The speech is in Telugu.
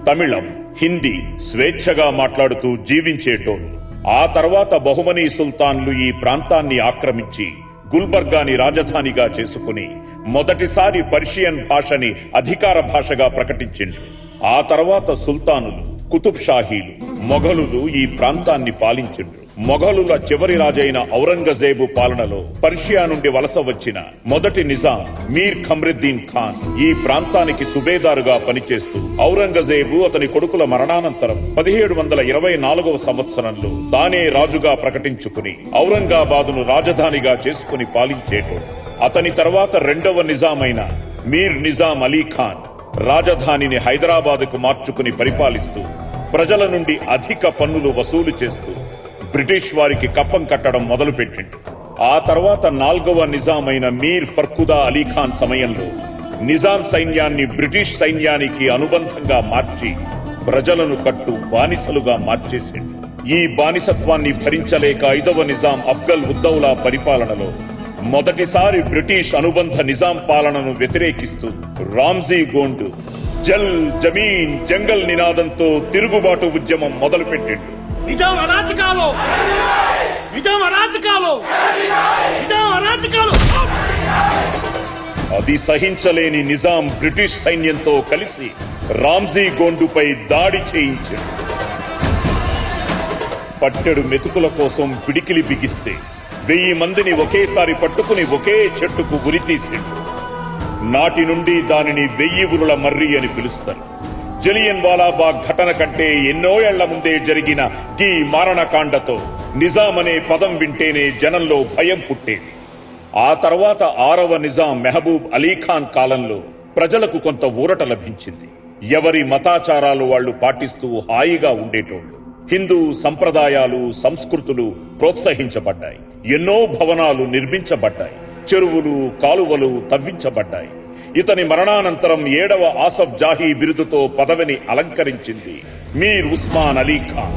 తమిళం, హిందీ స్వేచ్ఛగా మాట్లాడుతూ జీవించేటోళ్లు. ఆ తర్వాత బహుమనీ సుల్తాన్లు ఈ ప్రాంతాన్ని ఆక్రమించి గుల్బర్గాని రాజధానిగా చేసుకుని మొదటిసారి పర్షియన్ భాషని అధికార భాషగా ప్రకటించిండ్రు. ఆ తర్వాత సుల్తానులు, కుతుబ్ షాహీలు, మొఘలులు ఈ ప్రాంతాన్ని పాలించిండ్రు. మొఘలుల చివరి రాజైన ఔరంగజేబు పాలనలో పర్షియా నుండి వలస వచ్చిన మొదటి నిజాం మీర్ ఖమ్రుద్దీన్ ఖాన్ ఈ ప్రాంతానికి సుబేదారుగా పనిచేస్తూ ఔరంగజేబు అతని కొడుకుల మరణానంతరం 1724వ సంవత్సరంలో తానే రాజుగా ప్రకటించుకుని ఔరంగాబాదును రాజధానిగా చేసుకుని పాలించేటోడు. అతని తర్వాత రెండవ నిజామైన మీర్ నిజాం అలీ ఖాన్ రాజధానిని హైదరాబాదుకు మార్చుకుని పరిపాలిస్తూ ప్రజల నుండి అధిక పన్నులు వసూలు చేస్తూ బ్రిటిష్ వారికి కప్పం కట్టడం మొదలుపెట్టిండు. ఆ తర్వాత నాల్గవ నిజామైన మీర్ ఫర్ఖుదా అలీఖాన్ సమయంలో నిజాం సైన్యాన్ని బ్రిటిష్ సైన్యానికి అనుబంధంగా మార్చి ప్రజలను కట్టు బానిసలుగా మార్చేసిండు. ఈ బానిసత్వాన్ని భరించలేక 5వ నిజాం అఫ్జల్ ఉద్దౌలా పరిపాలనలో మొదటిసారి బ్రిటిష్ అనుబంధ నిజాం పాలనను వ్యతిరేకిస్తూ రామ్జీ గోండు జల్ జమీన్ జంగల్ నినాదంతో తిరుగుబాటు ఉద్యమం మొదలుపెట్టిండు. నిజాం అరాచకాలు, నిజాం అరాచకాలు, నిజాం అరాచకాలు. అది సహించలేని నిజాం బ్రిటిష్ సైన్యంతో కలిసి రామ్జీ గోండుపై దాడి చేయించాడు. పట్టెడు మెతుకుల కోసం పిడికిలి బిగిస్తే 1000 మందిని ఒకేసారి పట్టుకుని ఒకే చెట్టుకు ఉరితీసాడు. నాటి నుండి దానిని 1000 ఉరుల మర్రి అని పిలుస్తారు. జలియన్ వాలాబాగ్ ఘటన కంటే ఎన్నో ఏళ్ల ముందే జరిగిన ఈ మారణకాండతో నిజాం అనే పదం వింటేనే జనంలో భయం పుట్టేది. ఆ తర్వాత 6వ నిజాం మెహబూబ్ అలీఖాన్ కాలంలో ప్రజలకు కొంత ఊరట లభించింది. ఎవరి మతాచారాలు వాళ్లు పాటిస్తూ హాయిగా ఉండేటోళ్లు. హిందూ సంప్రదాయాలు, సంస్కృతులు ప్రోత్సహించబడ్డాయి. ఎన్నో భవనాలు నిర్మించబడ్డాయి. చెరువులు, కాలువలు తవ్వించబడ్డాయి. ఇతని మరణానంతరం 7వ ఆసఫ్ జాహీ బిరుదుతో పదవిని అలంకరించింది మీర్ ఉస్మాన్ అలీ ఖాన్.